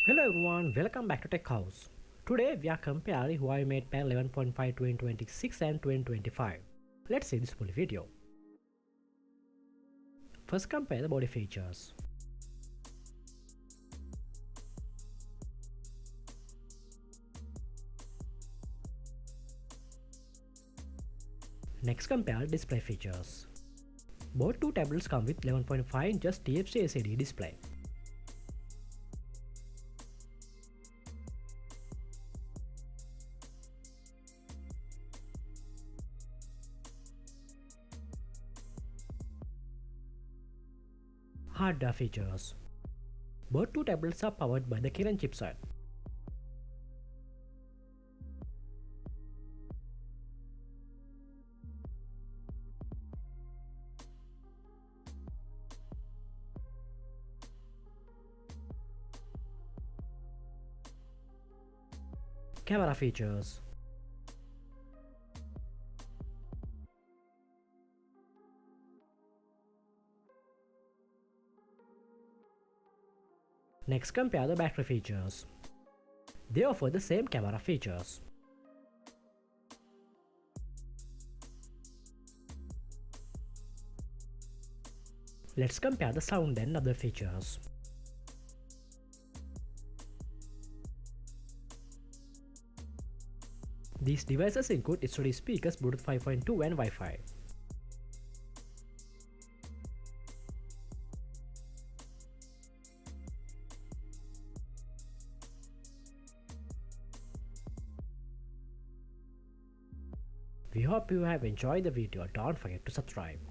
Hello everyone, welcome back to Tech House. Today we are comparing Huawei MatePad 11.5 2026 and 2025. Let's see this full video. First compare the body features. Next compare display features. Both two tablets come with 11.5 inches TFT LCD display. Hardware features. Both two tablets are powered by the Kirin chipset. Camera features. Next compare the battery features. They offer the same camera features. Let's compare the sound and other features. These devices include HD speakers, Bluetooth 5.2 and Wi-Fi. We hope you have enjoyed the video. Don't forget to subscribe.